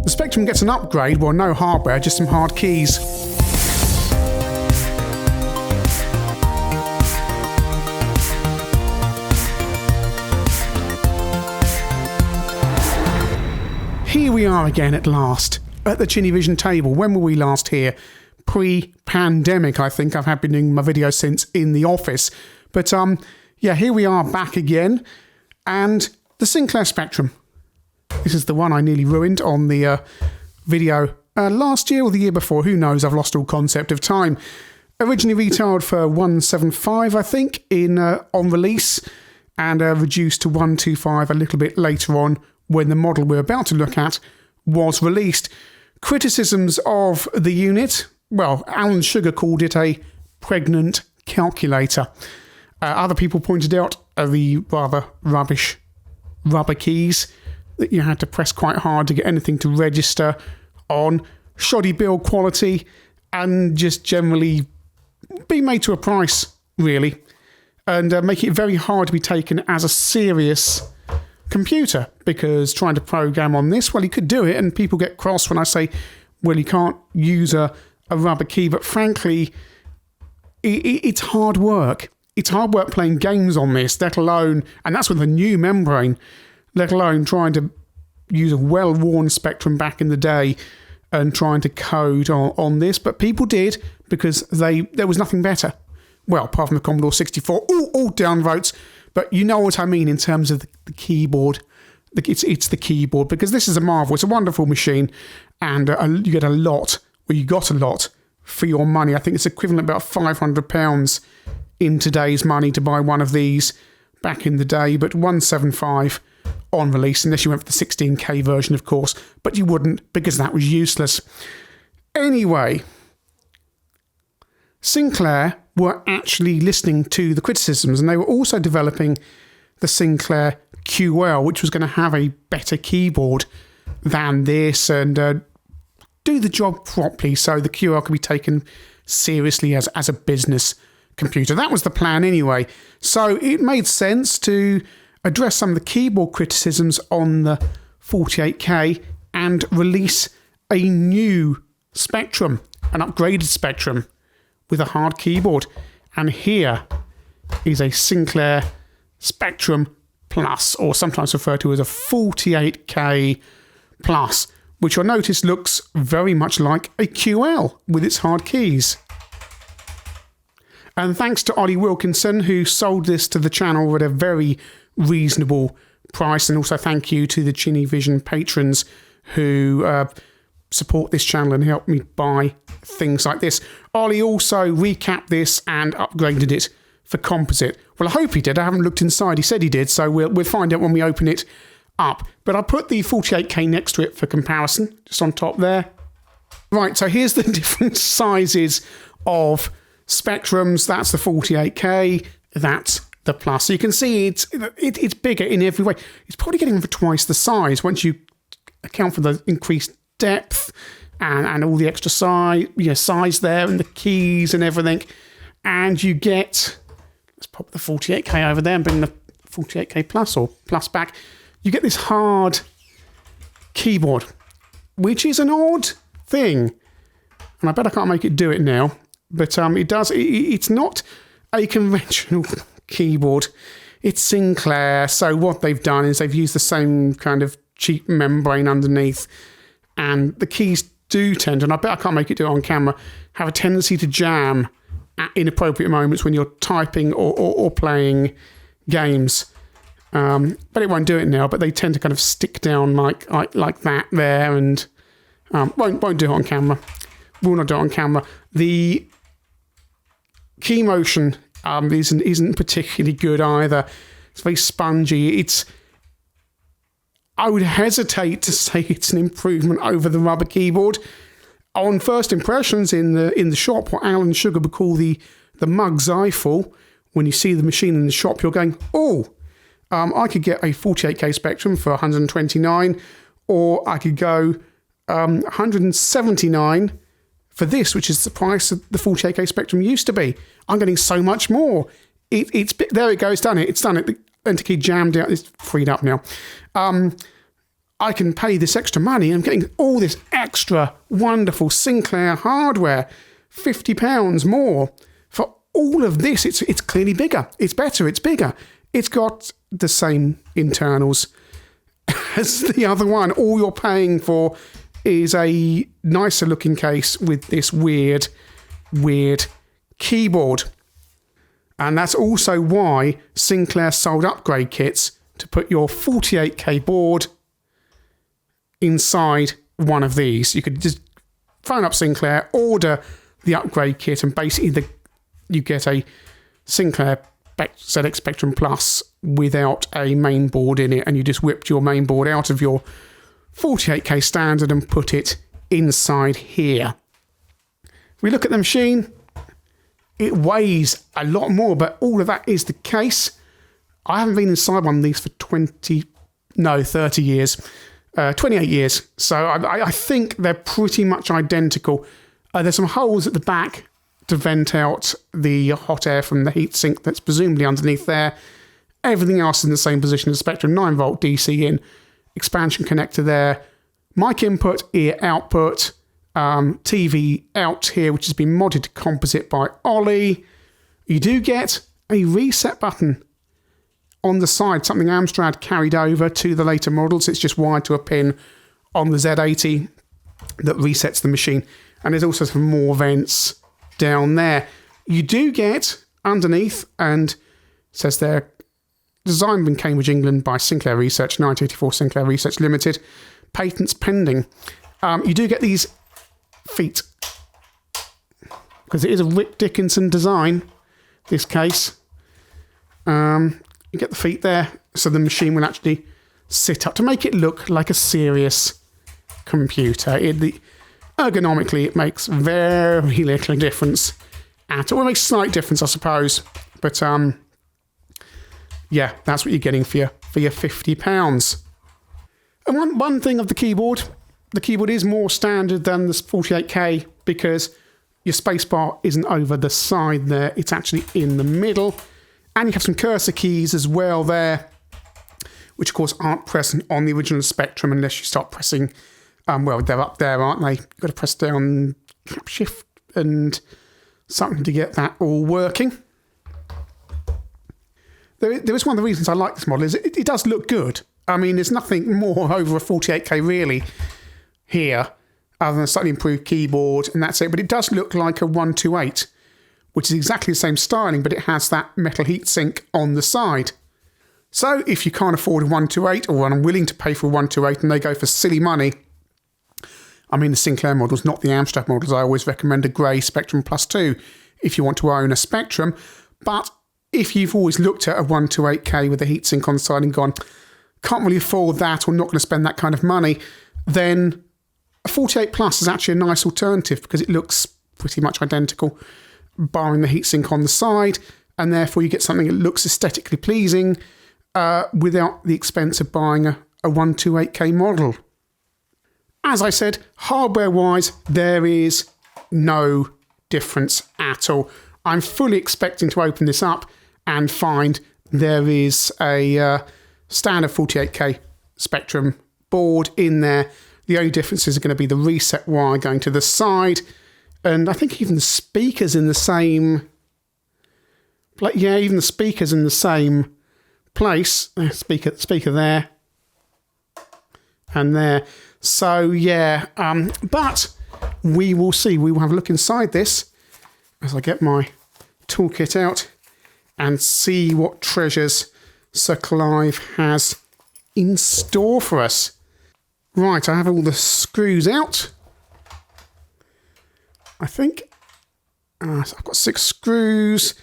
The Spectrum gets an upgrade, well, no hardware, just some hard keys. Here we are again at last, at the ChinnyVision table. When were we last here? Pre-pandemic, I think. I've been doing my videos since in the office. But yeah, here we are back again. And the Sinclair Spectrum. This is the one I nearly ruined on the video last year or the year before. Who knows? I've lost all concept of time. Originally retailed for $175, I think, on release. And reduced to $125 a little bit later on when the model we're about to look at was released. Criticisms of the unit, well, Alan Sugar called it a pregnant calculator. Other people pointed out the rather rubbish rubber keys that you had to press quite hard to get anything to register on, shoddy build quality, and just generally be made to a price, really, and make it very hard to be taken as a serious computer, because trying to program on this, well, you could do it, and people get cross when I say, well, you can't use a rubber key, but frankly, it's hard work. It's hard work playing games on this, let alone, and that's with a new membrane, let alone trying to use a well-worn Spectrum back in the day and trying to code on this, but people did, because there was nothing better. Well, apart from the Commodore 64, all downvotes. But you know what I mean in terms of the keyboard. It's the keyboard, because this is a marvel. It's a wonderful machine, and you got a lot for your money. I think it's equivalent about £500 in today's money to buy one of these back in the day, but $175 on release, unless you went for the 16K version, of course, but you wouldn't, because that was useless. Anyway, Sinclair were actually listening to the criticisms, and they were also developing the Sinclair QL, which was going to have a better keyboard than this and do the job properly, so the QL could be taken seriously as a business computer. That was the plan anyway. So it made sense to address some of the keyboard criticisms on the 48K and release a new Spectrum, an upgraded Spectrum, with a hard keyboard. And here is a Sinclair Spectrum Plus, or sometimes referred to as a 48K Plus, which you'll notice looks very much like a QL with its hard keys. And thanks to Ollie Wilkinson, who sold this to the channel at a very reasonable price. And also thank you to the ChinnyVision patrons who support this channel and help me buy things like this. Ollie also recapped this and upgraded it for composite. Well, I hope he did. I haven't looked inside. He said he did, so we'll find out when we open it up. But I'll put the 48K next to it for comparison, just on top there. Right, so here's the different sizes of Spectrums. That's the 48K. That's the Plus. So you can see it's bigger in every way. It's probably getting over twice the size once you account for the increased depth and all the extra size there, and the keys and everything. And you get, let's pop the 48K over there and bring the 48K Plus or Plus back. You get this hard keyboard, which is an odd thing. And I bet I can't make it do it now. But it does. It's not a conventional keyboard. It's Sinclair. So what they've done is they've used the same kind of cheap membrane underneath. And the keys do tend, and I bet I can't make it do it on camera, have a tendency to jam at inappropriate moments when you're typing or playing games. But it won't do it now, but they tend to kind of stick down like that there, and won't do it on camera. Will not do it on camera. The key motion isn't particularly good either. It's very spongy. I would hesitate to say it's an improvement over the rubber keyboard. On first impressions in the shop, what Alan Sugar would call the mug's eyeful, when you see the machine in the shop, you're going, I could get a 48K Spectrum for $129, or I could go $179 for this, which is the price that the 48K Spectrum used to be. I'm getting so much more. There it goes, done it. It's done it. The enter key jammed out. It's freed up now. I can pay this extra money. I'm getting all this extra wonderful Sinclair hardware, £50 more for all of this. It's clearly bigger. It's better. It's bigger. It's got the same internals as the other one. All you're paying for is a nicer looking case with this weird keyboard. And that's also why Sinclair sold upgrade kits to put your 48K board inside one of these. You could just phone up Sinclair, order the upgrade kit, and basically you get a Sinclair ZX Spectrum Plus without a main board in it, and you just whipped your main board out of your 48K standard and put it inside here. If we look at the machine, it weighs a lot more, but all of that is the case. I haven't been inside one of these for 30 years. 28 years. So I think they're pretty much identical. There's some holes at the back to vent out the hot air from the heatsink that's presumably underneath there. Everything else is in the same position as Spectrum. 9-volt DC in, expansion connector there, mic input, ear output, TV out here, which has been modded to composite by Ollie. You do get a reset button on the side, something Amstrad carried over to the later models. It's just wired to a pin on the Z80 that resets the machine. And there's also some more vents down there. You do get underneath, and it says there, designed in Cambridge, England by Sinclair Research, 1984 Sinclair Research Limited, patents pending. You do get these feet, because it is a Rick Dickinson design, this case. You get the feet there, so the machine will actually sit up to make it look like a serious computer. Ergonomically, it makes very little difference at all. It makes a slight difference, I suppose. But, yeah, that's what you're getting for your £50. And one thing of the keyboard is more standard than the 48K because your spacebar isn't over the side there. It's actually in the middle. And you have some cursor keys as well there, which of course aren't present on the original Spectrum unless you start pressing, well, they're up there, aren't they? You've got to press down Shift and something to get that all working. There is one of the reasons I like this model is it does look good. I mean, there's nothing more over a 48K really here other than a slightly improved keyboard, and that's it. But it does look like a 128, which is exactly the same styling, but it has that metal heatsink on the side. So if you can't afford a 128 or are unwilling to pay for a 128 and they go for silly money, I mean the Sinclair models, not the Amstrad models, I always recommend a grey Spectrum Plus 2 if you want to own a Spectrum. But if you've always looked at a 128K with a heatsink on the side and gone, can't really afford that or not going to spend that kind of money, then a 48 Plus is actually a nice alternative because it looks pretty much identical, barring the heatsink on the side, and therefore you get something that looks aesthetically pleasing without the expense of buying a 128K model. As I said, hardware-wise, there is no difference at all. I'm fully expecting to open this up and find there is a standard 48K Spectrum board in there. The only differences are going to be the reset wire going to the side, and I think even the speakers in the same... Yeah, even the speakers in the same place. Speaker there and there. So, yeah, but we will see. We will have a look inside this as I get my toolkit out and see what treasures Sir Clive has in store for us. Right, I have all the screws out. I think so I've got 6 screws,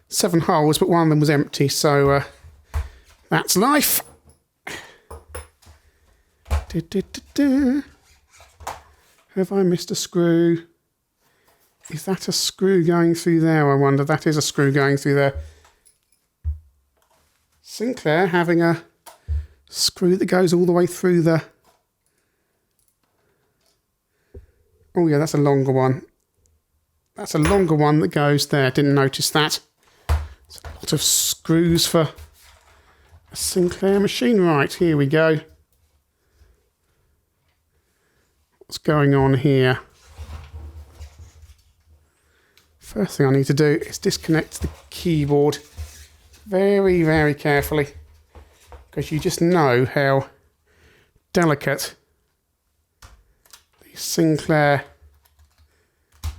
7 holes, but one of them was empty, so that's life. Have I missed a screw? Is that a screw going through there, I wonder? That is a screw going through there. Sinclair having a screw that goes all the way through the... Oh yeah, that's a longer one. That's a longer one that goes there. Didn't notice that. It's a lot of screws for a Sinclair machine. Right, here we go. what's going on here. First thing I need to do is disconnect the keyboard very, very carefully, because you just know how delicate these Sinclair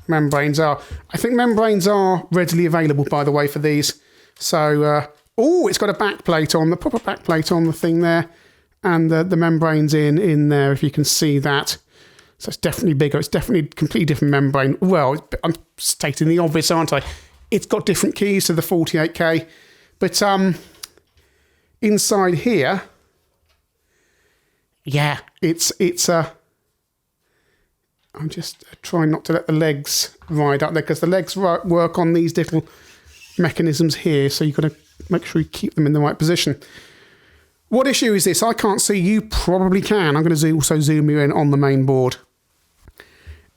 membranes are. I think membranes are readily available, by the way, for these. So, oh, it's got a backplate on, the proper backplate on the thing there, and the membrane's in there, if you can see that. So it's definitely bigger. It's definitely a completely different membrane. Well, I'm stating the obvious, aren't I? It's got different keys to the 48K, but inside here, yeah, it's I'm just trying not to let the legs ride up there, because the legs work on these little mechanisms here, so you've got to make sure you keep them in the right position. What issue is this? I can't see. You probably can. I'm going to also zoom you in on the main board.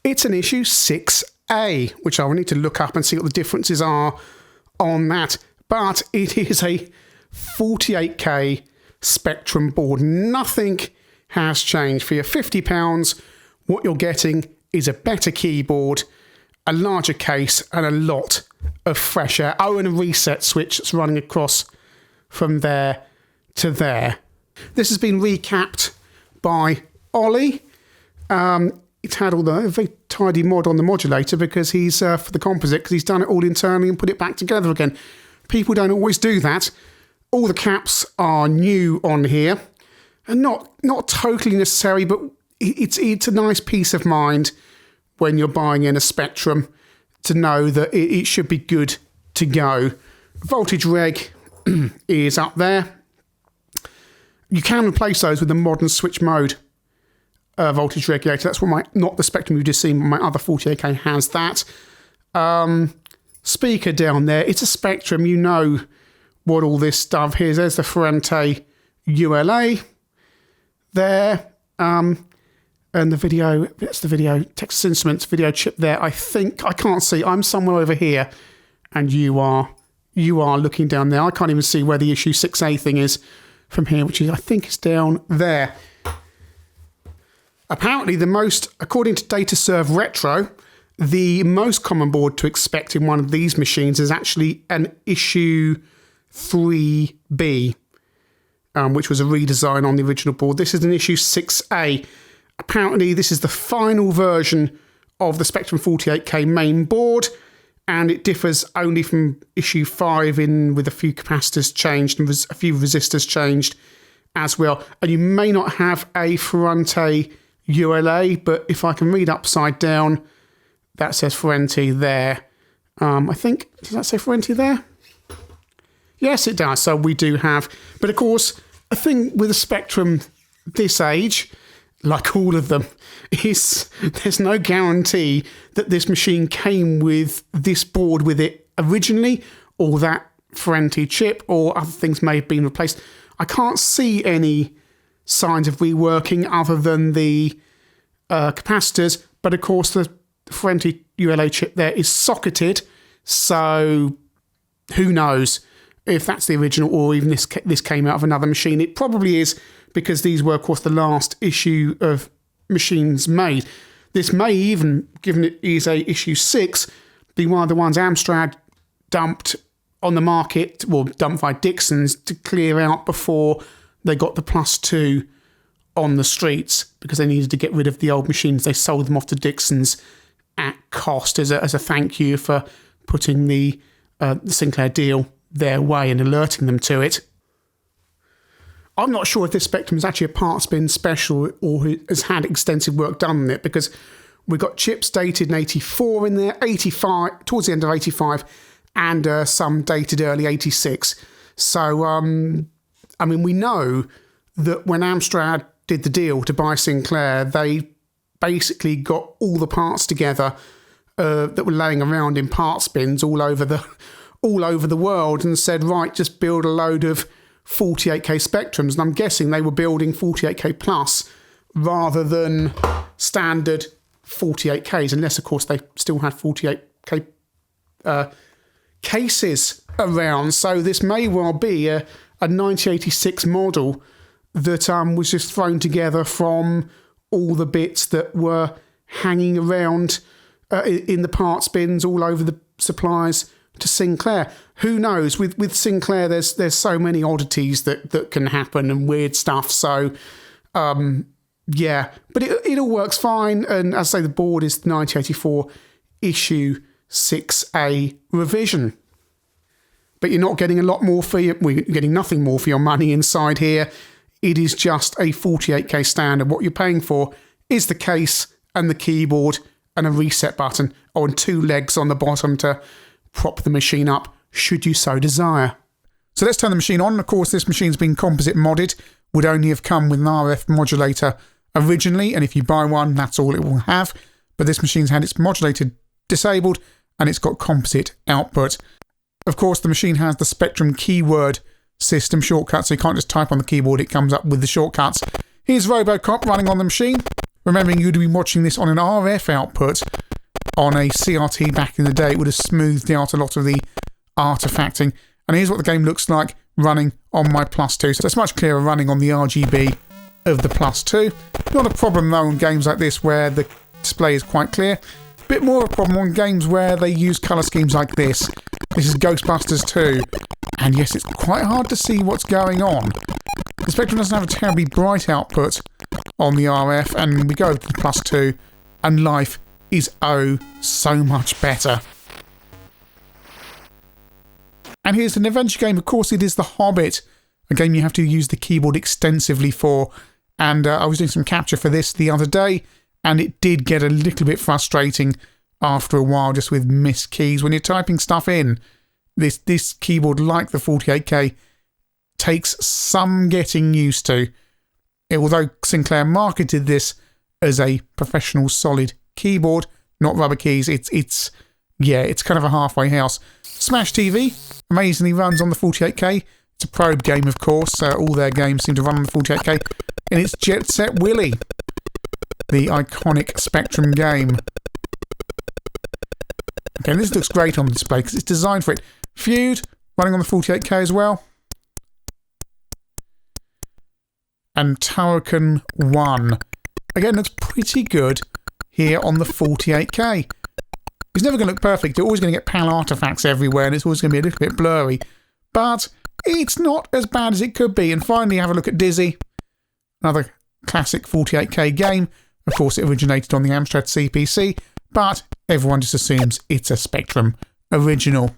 It's an issue 6A, which I will need to look up and see what the differences are on that. But it is a 48K Spectrum board. Nothing has changed. For your £50, what you're getting is a better keyboard, a larger case, and a lot of fresh air. Oh, and a reset switch that's running across from there to there. This has been recapped by Ollie. It's had all the very tidy mod on the modulator, because he's for the composite, because he's done it all internally and put it back together again. People don't always do that. All the caps are new on here, and not totally necessary, but it's a nice peace of mind when you're buying in a Spectrum to know that it should be good to go. Voltage reg is up there. You can replace those with a modern switch mode voltage regulator. That's what not the Spectrum you've just seen, but my other 48K has that. Speaker down there. It's a Spectrum. You know what all this stuff is. There's the Ferrante ULA there. And the video, that's the video, Texas Instruments video chip there. I think, I can't see. I'm somewhere over here, and you are looking down there. I can't even see where the issue 6A thing is from here, which is, I think, is down there. Apparently, according to DataServe Retro, the most common board to expect in one of these machines is actually an issue 3B, which was a redesign on the original board. This is an issue 6A. Apparently, this is the final version of the Spectrum 48K main board, and it differs only from issue 5 with a few capacitors changed and a few resistors changed as well. And you may not have a Ferrante ULA, but if I can read upside down, that says Ferrante there. I think, does that say Ferrante there? Yes, it does. So we do have, but of course, a thing with a Spectrum this age, like all of them, is there's no guarantee that this machine came with this board with it originally, or that Ferrante chip, or other things may have been replaced. I can't see any signs of reworking other than the capacitors, but of course the Ferrante ULA chip there is socketed, so who knows if that's the original, or even this came out of another machine. It probably is, because these were, of course, the last issue of machines made. This may even, given it is a issue 6, be one of the ones Amstrad dumped on the market, well, dumped by Dixon's to clear out before they got the +2 on the streets, because they needed to get rid of the old machines. They sold them off to Dixon's at cost as a thank you for putting the Sinclair deal their way and alerting them to it. I'm not sure if this Spectrum is actually a parts bin special or has had extensive work done on it, because we've got chips dated in 84 in there, 85, towards the end of 85, and some dated early 86. So, I mean, we know that when Amstrad did the deal to buy Sinclair, they basically got all the parts together that were laying around in parts bins all over the world, and said, right, just build a load of 48K Spectrums. And I'm guessing they were building 48K plus rather than standard 48Ks, unless, of course, they still had 48K cases around. So this may well be a 1986 model that was just thrown together from all the bits that were hanging around in the parts bins all over the supplies to Sinclair. Who knows? With Sinclair, there's so many oddities that can happen and weird stuff. So, yeah, but it all works fine. And as I say, the board is 1984 issue 6A revision. But you're not getting a lot more for your, you're getting nothing more for your money inside here. It is just a 48K standard. What you're paying for is the case and the keyboard and a reset button on 2 legs on the bottom to prop the machine up, should you so desire. So let's turn the machine on. Of course, this machine's been composite modded, would only have come with an RF modulator originally, and if you buy one, that's all it will have. But this machine's had its modulator disabled, and it's got composite output. Of course, the machine has the Spectrum keyword system shortcut, so you can't just type on the keyboard, it comes up with the shortcuts. Here's Robocop running on the machine. Remembering you'd be watching this on an RF output. On a CRT back in the day, it would have smoothed out a lot of the artifacting. And here's what the game looks like running on my Plus 2. So it's much clearer running on the RGB of the Plus 2. Not a problem though on games like this where the display is quite clear. Bit more of a problem on games where they use colour schemes like this. This is Ghostbusters 2. And yes, it's quite hard to see what's going on. The Spectrum doesn't have a terribly bright output on the RF, and we go to the Plus 2, and life is oh so much better. And here's an adventure game. Of course, it is The Hobbit, a game you have to use the keyboard extensively for. And I was doing some capture for this the other day, and it did get a little bit frustrating after a while, just with missed keys. When you're typing stuff in, this keyboard, like the 48K, takes some getting used to. Although Sinclair marketed this as a professional solid keyboard, not rubber keys, it's kind of a halfway house. Smash TV amazingly runs on the 48K. It's a probe game, of course. All their games seem to run on the 48K. And it's Jet Set Willy, the iconic Spectrum game. Okay, this looks great on display because it's designed for it. Feud running on the 48K as well. And Turrican 1. Again, looks pretty good here on the 48K. It's never going to look perfect. You're always going to get PAL artifacts everywhere, and it's always going to be a little bit blurry. But it's not as bad as it could be. And finally, have a look at Dizzy. Another classic 48K game. Of course, it originated on the Amstrad CPC, but everyone just assumes it's a Spectrum original.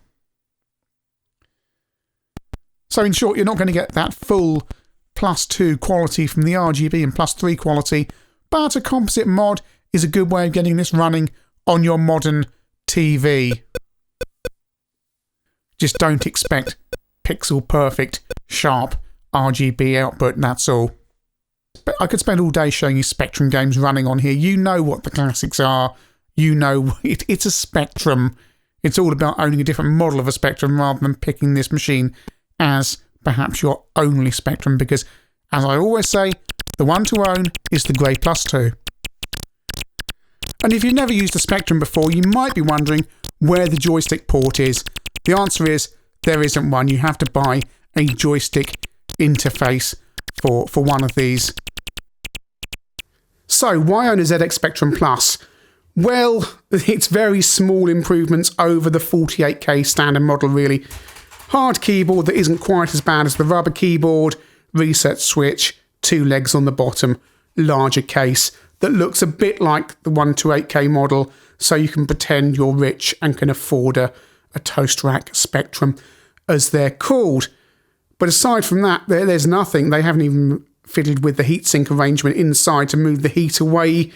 So in short, you're not going to get that full Plus 2 quality from the RGB and Plus 3 quality, but a composite mod is a good way of getting this running on your modern TV. Just don't expect pixel perfect, sharp RGB output, that's all. But I could spend all day showing you Spectrum games running on here. You know what the classics are. You know it's a Spectrum. It's all about owning a different model of a Spectrum rather than picking this machine as perhaps your only Spectrum, because, as I always say, the one to own is the Grey Plus 2. And if you've never used a Spectrum before, you might be wondering where the joystick port is. The answer is there isn't one. You have to buy a joystick interface for one of these. So, why own a ZX Spectrum Plus? Well, it's very small improvements over the 48K standard model, really. Hard keyboard that isn't quite as bad as the rubber keyboard, reset switch, 2 legs on the bottom, larger case that looks a bit like the 128K model, so you can pretend you're rich and can afford a toast rack Spectrum, as they're called. But aside from that, there's nothing. They haven't even fiddled with the heatsink arrangement inside to move the heat away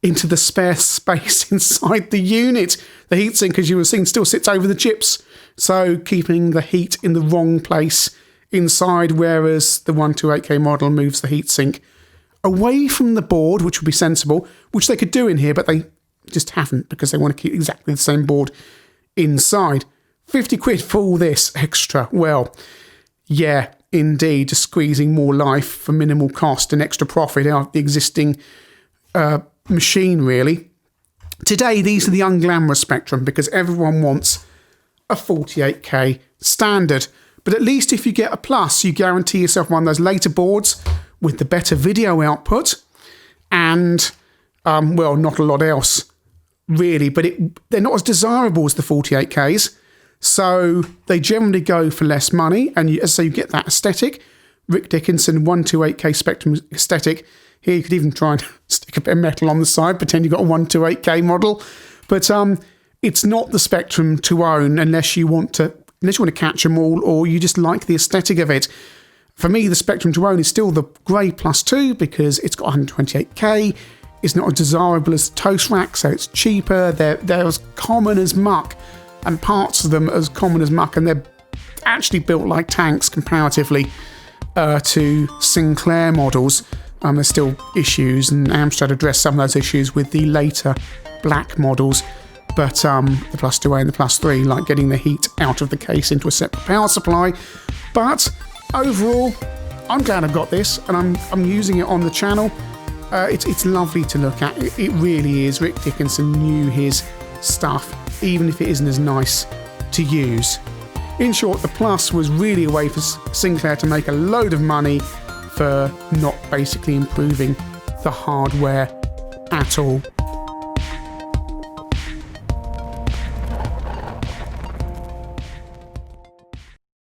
into the spare space inside the unit. The heatsink, as you have seen, still sits over the chips, so keeping the heat in the wrong place inside, whereas the 128K model moves the heatsink away from the board, which would be sensible, which they could do in here, but they just haven't because they want to keep exactly the same board inside. 50 quid for all this extra. Well, yeah, indeed, just squeezing more life for minimal cost and extra profit out of the existing machine, really. Today, these are the unglamorous Spectrum because everyone wants a 48K standard. But at least if you get a Plus, you guarantee yourself one of those later boards with the better video output and, well, not a lot else, really. But they're not as desirable as the 48Ks. So they generally go for less money. And so you get that aesthetic. Rick Dickinson 128K Spectrum aesthetic. Here you could even try and stick a bit of metal on the side, pretend you've got a 128K model. But it's not the Spectrum to own unless you want to catch them all, or you just like the aesthetic of it. For me, the Spectrum to own is still the Grey Plus 2 because it's got 128K. It's not as desirable as the Toast Rack, so it's cheaper. They're as common as muck, and parts of them are as common as muck, and they're actually built like tanks comparatively to Sinclair models. There's still issues, and Amstrad addressed some of those issues with the later black models. But the Plus 2A and the Plus 3, like getting the heat out of the case into a separate power supply. But overall, I'm glad I've got this, and I'm using it on the channel. It's lovely to look at. It really is. Rick Dickinson knew his stuff, even if it isn't as nice to use. In short, the Plus was really a way for Sinclair to make a load of money for not basically improving the hardware at all.